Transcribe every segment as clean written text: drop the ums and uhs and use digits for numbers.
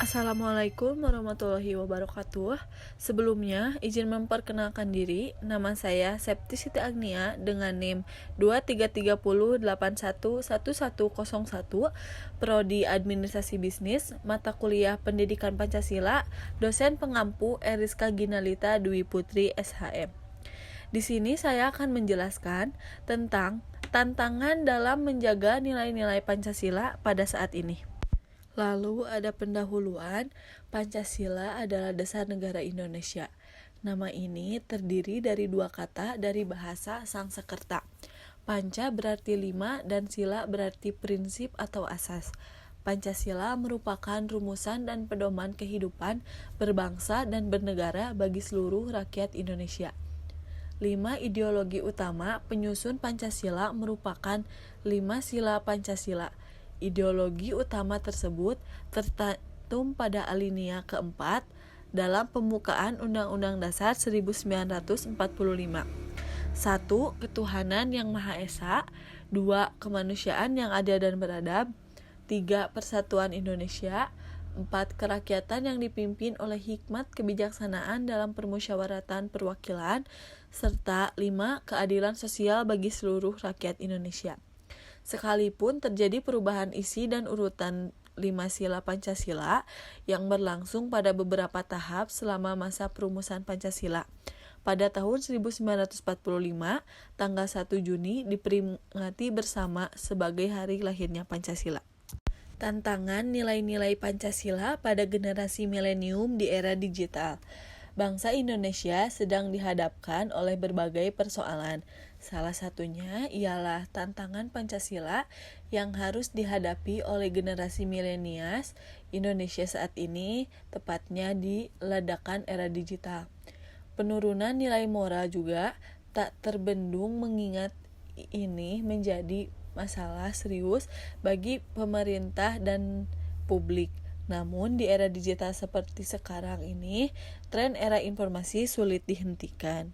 Assalamualaikum warahmatullahi wabarakatuh. Sebelumnya, izin memperkenalkan diri. Nama saya Septi Siti Agnia dengan NIM 2330811101, Prodi Administrasi Bisnis, mata kuliah Pendidikan Pancasila, dosen pengampu Eriska Ginalita Dwi Putri SHM. Di sini saya akan menjelaskan tentang tantangan dalam menjaga nilai-nilai Pancasila pada saat ini. Lalu ada pendahuluan, Pancasila adalah dasar negara Indonesia. Nama ini terdiri dari dua kata dari bahasa Sangsekerta. Panca berarti 5 dan sila berarti prinsip atau asas. Pancasila merupakan rumusan dan pedoman kehidupan berbangsa dan bernegara bagi seluruh rakyat Indonesia. 5 ideologi utama penyusun Pancasila merupakan 5 sila Pancasila. Ideologi utama tersebut tercantum pada alinea keempat dalam pembukaan Undang-Undang Dasar 1945. 1. Ketuhanan yang Maha Esa. 2. Kemanusiaan yang adil dan beradab. 3. Persatuan Indonesia. 4. Kerakyatan yang dipimpin oleh hikmat kebijaksanaan dalam permusyawaratan perwakilan. Serta 5. Keadilan sosial bagi seluruh rakyat Indonesia. Sekalipun terjadi perubahan isi dan urutan 5 sila Pancasila yang berlangsung pada beberapa tahap selama masa perumusan Pancasila. Pada tahun 1945, tanggal 1 Juni diperingati bersama sebagai hari lahirnya Pancasila. Tantangan nilai-nilai Pancasila pada generasi milenium di era digital. Bangsa Indonesia sedang dihadapkan oleh berbagai persoalan. Salah satunya ialah tantangan Pancasila yang harus dihadapi oleh generasi milenials Indonesia saat ini, tepatnya di ledakan era digital. Penurunan nilai moral juga tak terbendung mengingat ini menjadi masalah serius bagi pemerintah dan publik. Namun di era digital seperti sekarang ini, tren era informasi sulit dihentikan.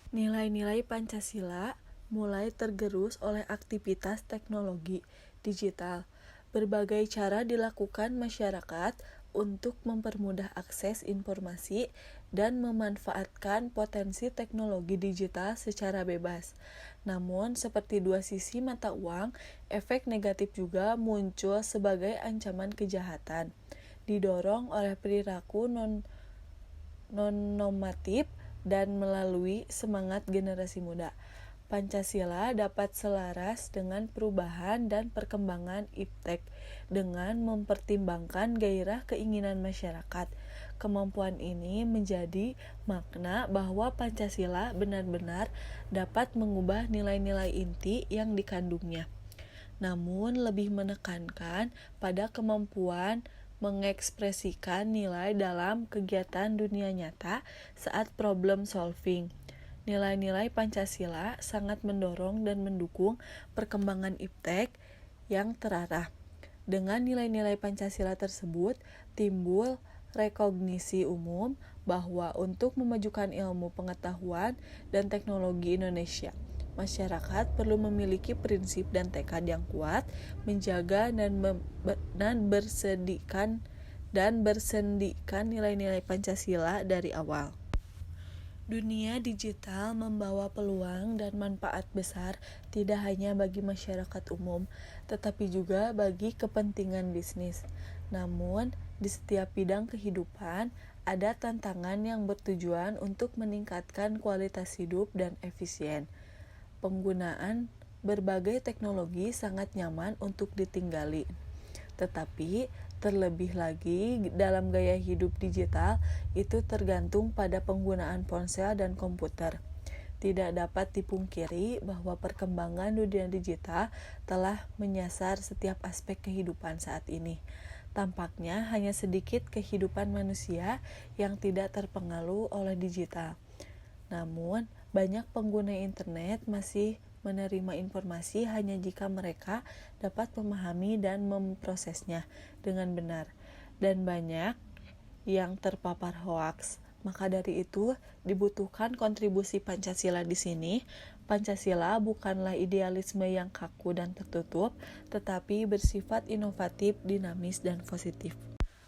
Nilai-nilai Pancasila mulai tergerus oleh aktivitas teknologi digital. Berbagai cara dilakukan masyarakat untuk mempermudah akses informasi dan memanfaatkan potensi teknologi digital secara bebas. Namun, seperti dua sisi mata uang, efek negatif juga muncul sebagai ancaman kejahatan. Didorong oleh perilaku non-normatif dan melalui semangat generasi muda. Pancasila dapat selaras dengan perubahan dan perkembangan iptek dengan mempertimbangkan gairah keinginan masyarakat. Kemampuan ini menjadi makna bahwa Pancasila benar-benar dapat mengubah nilai-nilai inti yang dikandungnya. Namun lebih menekankan pada kemampuan mengekspresikan nilai dalam kegiatan dunia nyata saat problem solving. Nilai-nilai Pancasila sangat mendorong dan mendukung perkembangan iptek yang terarah. Dengan nilai-nilai Pancasila tersebut, timbul rekognisi umum bahwa untuk memajukan ilmu pengetahuan dan teknologi Indonesia, masyarakat perlu memiliki prinsip dan tekad yang kuat, menjaga dan bersendikan nilai-nilai Pancasila dari awal. Dunia digital membawa peluang dan manfaat besar tidak hanya bagi masyarakat umum, tetapi juga bagi kepentingan bisnis. Namun, di setiap bidang kehidupan, ada tantangan yang bertujuan untuk meningkatkan kualitas hidup dan efisien. Penggunaan berbagai teknologi sangat nyaman untuk ditinggali. Tetapi terlebih lagi dalam gaya hidup digital itu tergantung pada penggunaan ponsel dan komputer. Tidak dapat dipungkiri bahwa perkembangan dunia digital telah menyasar setiap aspek kehidupan saat ini. Tampaknya hanya sedikit kehidupan manusia yang tidak terpengaruh oleh digital. Namun, banyak pengguna internet masih menerima informasi hanya jika mereka dapat memahami dan memprosesnya dengan benar, dan banyak yang terpapar hoaks. Maka dari itu, dibutuhkan kontribusi Pancasila di sini. Pancasila bukanlah idealisme yang kaku dan tertutup, tetapi bersifat inovatif, dinamis, dan positif.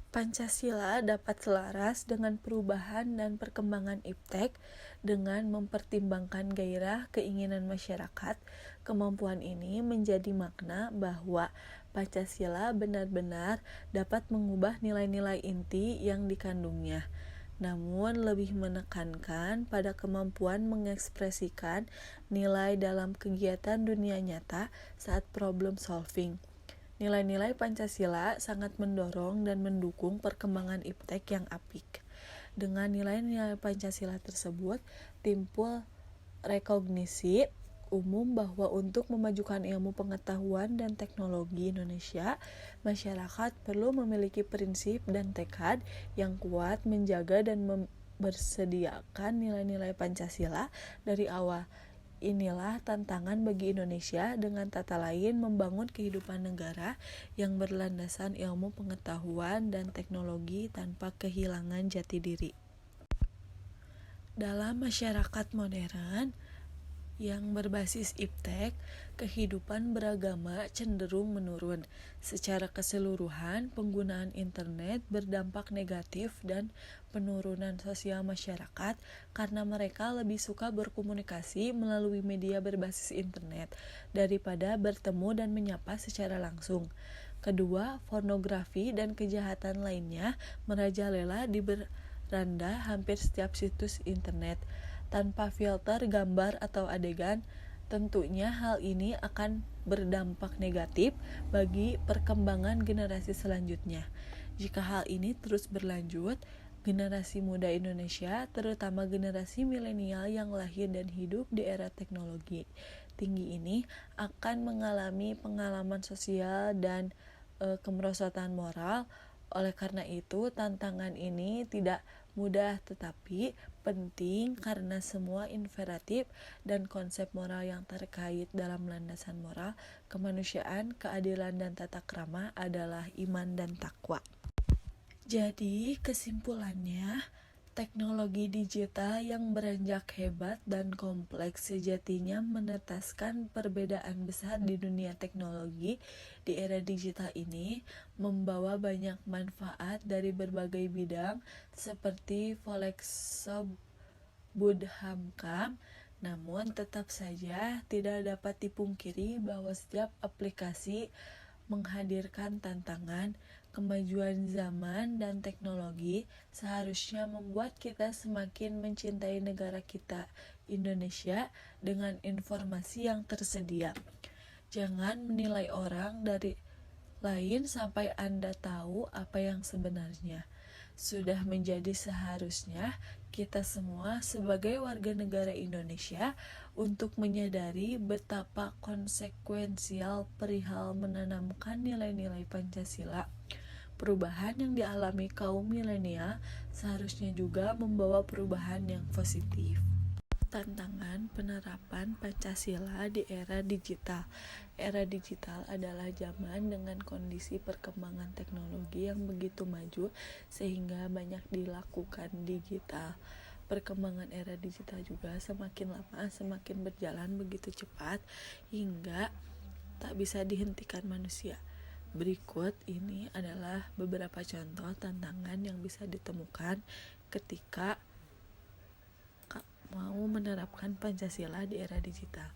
Pancasila dapat selaras dengan perubahan dan perkembangan iptek dengan mempertimbangkan gairah keinginan masyarakat. Kemampuan ini menjadi makna bahwa Pancasila benar-benar dapat mengubah nilai-nilai inti yang dikandungnya, namun lebih menekankan pada kemampuan mengekspresikan nilai dalam kegiatan dunia nyata saat problem solving. Nilai-nilai Pancasila sangat mendorong dan mendukung perkembangan iptek yang apik. Dengan nilai-nilai Pancasila tersebut, timbul rekognisi umum bahwa untuk memajukan ilmu pengetahuan dan teknologi Indonesia, masyarakat perlu memiliki prinsip dan tekad yang kuat menjaga dan bersediakan nilai-nilai Pancasila dari awal. Inilah tantangan bagi Indonesia dengan tata lain membangun kehidupan negara yang berlandasan ilmu pengetahuan dan teknologi tanpa kehilangan jati diri. Dalam masyarakat modern yang berbasis iptek, kehidupan beragama cenderung menurun. Secara keseluruhan, penggunaan internet berdampak negatif dan penurunan sosial masyarakat karena mereka lebih suka berkomunikasi melalui media berbasis internet daripada bertemu dan menyapa secara langsung. Kedua, pornografi dan kejahatan lainnya merajalela di beranda hampir setiap situs internet. Tanpa filter gambar atau adegan, tentunya hal ini akan berdampak negatif bagi perkembangan generasi selanjutnya. Jika hal ini terus berlanjut, generasi muda Indonesia, terutama generasi milenial yang lahir dan hidup di era teknologi tinggi ini, akan mengalami pengalaman sosial dan kemerosotan moral. Oleh karena itu, tantangan ini tidak mudah tetapi penting karena semua imperatif dan konsep moral yang terkait dalam landasan moral, kemanusiaan, keadilan, dan tata krama adalah iman dan takwa. Jadi, kesimpulannya, teknologi digital yang beranjak hebat dan kompleks sejatinya menetaskan perbedaan besar di dunia teknologi. Di era digital ini membawa banyak manfaat dari berbagai bidang seperti Volkswagen Budhamkam, namun tetap saja tidak dapat dipungkiri bahwa setiap aplikasi menghadirkan tantangan. Kemajuan zaman dan teknologi seharusnya membuat kita semakin mencintai negara kita, Indonesia, dengan informasi yang tersedia. Jangan menilai orang dari lain sampai Anda tahu apa yang sebenarnya. Sudah menjadi seharusnya kita semua sebagai warga negara Indonesia untuk menyadari betapa konsekuensial perihal menanamkan nilai-nilai Pancasila. Perubahan yang dialami kaum milenial seharusnya juga membawa perubahan yang positif. Tantangan penerapan Pancasila di era digital. Era digital adalah zaman dengan kondisi perkembangan teknologi yang begitu maju sehingga banyak dilakukan digital. Perkembangan era digital juga semakin lama semakin berjalan begitu cepat hingga tak bisa dihentikan manusia. Berikut ini adalah beberapa contoh tantangan yang bisa ditemukan ketika mau menerapkan Pancasila di era digital.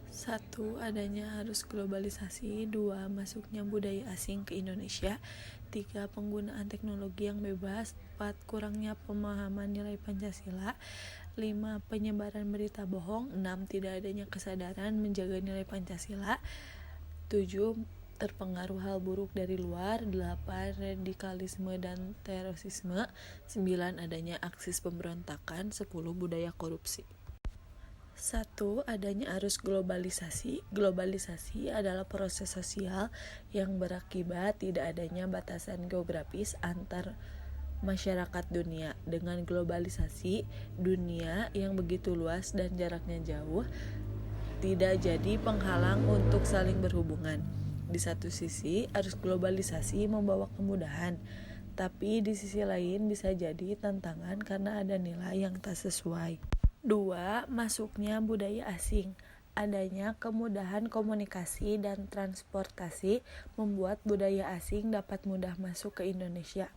1. Adanya arus globalisasi. 2. Masuknya budaya asing ke Indonesia. 3. Penggunaan teknologi yang bebas. 4. Kurangnya pemahaman nilai Pancasila. 5. Penyebaran berita bohong. 6. Tidak adanya kesadaran menjaga nilai Pancasila. 7. Terpengaruh hal buruk dari luar. 8. Radikalisme dan terorisme. 9. Adanya aksi pemberontakan. 10. Budaya korupsi. 1. Adanya arus globalisasi. Globalisasi adalah proses sosial yang berakibat tidak adanya batasan geografis antar masyarakat dunia. Dengan globalisasi, dunia yang begitu luas dan jaraknya jauh tidak jadi penghalang untuk saling berhubungan. Di satu sisi, arus globalisasi membawa kemudahan, tapi di sisi lain bisa jadi tantangan karena ada nilai yang tak sesuai. 2. Masuknya budaya asing. Adanya kemudahan komunikasi dan transportasi membuat budaya asing dapat mudah masuk ke Indonesia.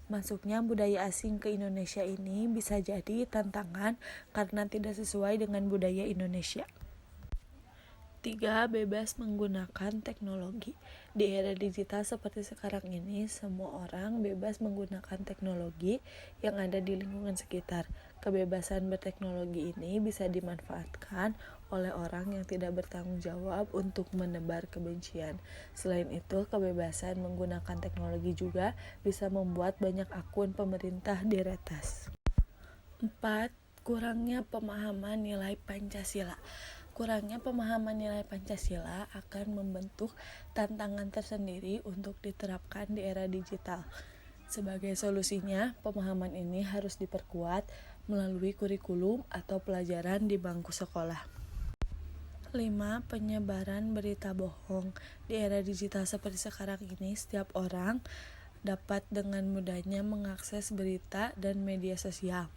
Masuknya budaya asing ke Indonesia ini bisa jadi tantangan karena tidak sesuai dengan budaya Indonesia. 3. Bebas menggunakan teknologi. Di era digital seperti sekarang ini, semua orang bebas menggunakan teknologi yang ada di lingkungan sekitar. Kebebasan berteknologi ini bisa dimanfaatkan oleh orang yang tidak bertanggung jawab untuk menebar kebencian. Selain itu, kebebasan menggunakan teknologi juga bisa membuat banyak akun pemerintah diretas. 4. Kurangnya pemahaman nilai Pancasila. Kurangnya pemahaman nilai Pancasila akan membentuk tantangan tersendiri untuk diterapkan di era digital. Sebagai solusinya, pemahaman ini harus diperkuat melalui kurikulum atau pelajaran di bangku sekolah. 5. Penyebaran berita bohong. Di era digital seperti sekarang ini, setiap orang dapat dengan mudahnya mengakses berita dan media sosial.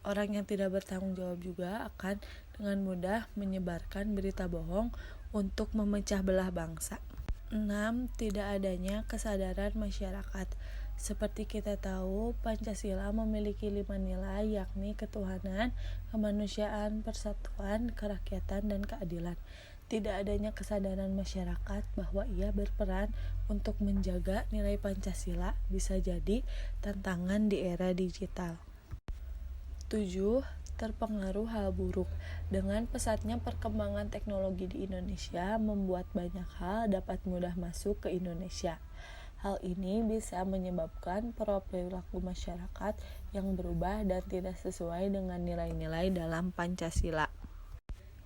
Orang yang tidak bertanggung jawab juga akan dengan mudah menyebarkan berita bohong untuk memecah belah bangsa. 6. Tidak adanya kesadaran masyarakat. Seperti kita tahu, Pancasila memiliki 5 nilai, yakni ketuhanan, kemanusiaan, persatuan, kerakyatan, dan keadilan. Tidak adanya kesadaran masyarakat bahwa ia berperan untuk menjaga nilai Pancasila bisa jadi tantangan di era digital. 7. Terpengaruh hal buruk. Dengan pesatnya perkembangan teknologi di Indonesia membuat banyak hal dapat mudah masuk ke Indonesia. Hal ini bisa menyebabkan perilaku masyarakat yang berubah dan tidak sesuai dengan nilai-nilai dalam Pancasila.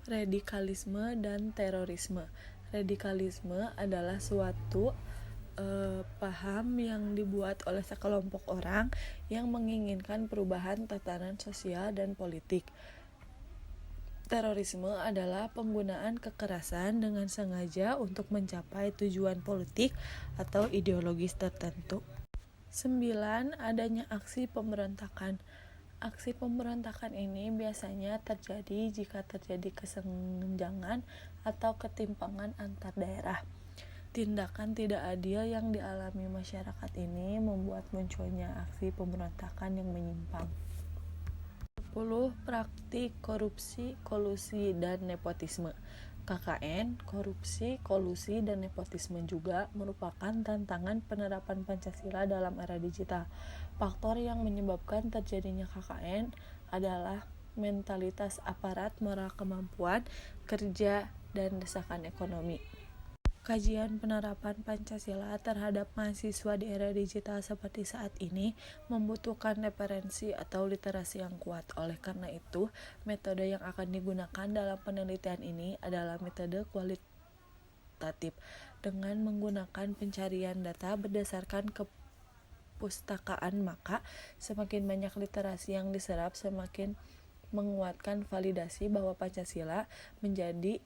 Radikalisme dan terorisme. Radikalisme adalah suatu paham yang dibuat oleh sekelompok orang yang menginginkan perubahan tatanan sosial dan politik. Terorisme adalah penggunaan kekerasan dengan sengaja untuk mencapai tujuan politik atau ideologis tertentu. 9. Adanya aksi pemberontakan. Aksi pemberontakan ini biasanya terjadi jika terjadi kesenjangan atau ketimpangan antar daerah. Tindakan tidak adil yang dialami masyarakat ini membuat munculnya aksi pemberontakan yang menyimpang. 10. Praktik korupsi, kolusi, dan nepotisme. KKN, korupsi, kolusi, dan nepotisme juga merupakan tantangan penerapan Pancasila dalam era digital. Faktor yang menyebabkan terjadinya KKN adalah mentalitas aparat, moral kemampuan kerja, dan desakan ekonomi. Kajian penerapan Pancasila terhadap mahasiswa di era digital seperti saat ini membutuhkan referensi atau literasi yang kuat. Oleh karena itu, metode yang akan digunakan dalam penelitian ini adalah metode kualitatif dengan menggunakan pencarian data berdasarkan kepustakaan. Maka, semakin banyak literasi yang diserap, semakin menguatkan validasi bahwa Pancasila menjadi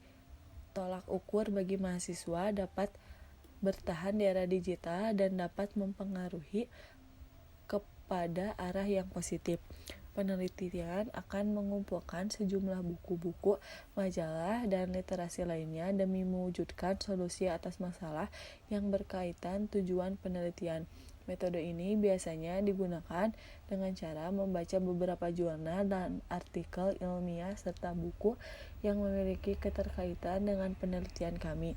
tolak ukur bagi mahasiswa dapat bertahan di era digital dan dapat mempengaruhi kepada arah yang positif. Penelitian akan mengumpulkan sejumlah buku-buku, majalah, dan literasi lainnya demi mewujudkan solusi atas masalah yang berkaitan tujuan penelitian. Metode ini biasanya digunakan dengan cara membaca beberapa jurnal dan artikel ilmiah serta buku yang memiliki keterkaitan dengan penelitian kami.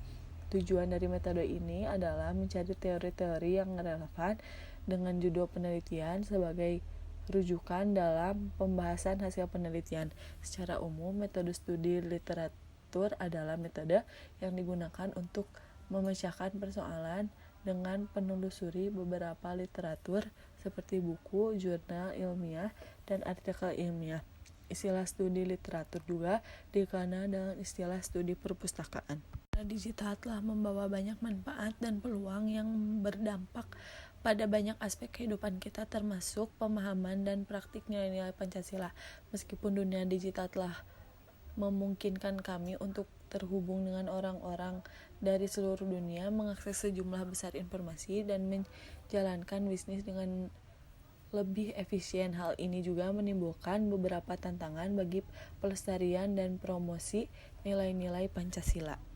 Tujuan dari metode ini adalah mencari teori-teori yang relevan dengan judul penelitian sebagai rujukan dalam pembahasan hasil penelitian. Secara umum, metode studi literatur adalah metode yang digunakan untuk memecahkan persoalan dengan penelusuri beberapa literatur seperti buku, jurnal ilmiah, dan artikel ilmiah. Istilah studi literatur juga dikenal dengan istilah studi perpustakaan. Digital telah membawa banyak manfaat dan peluang yang berdampak pada banyak aspek kehidupan kita, termasuk pemahaman dan praktik nilai-nilai Pancasila. Meskipun dunia digital telah memungkinkan kami untuk terhubung dengan orang-orang dari seluruh dunia, mengakses sejumlah besar informasi, dan menjalankan bisnis dengan lebih efisien. Hal ini juga menimbulkan beberapa tantangan bagi pelestarian dan promosi nilai-nilai Pancasila.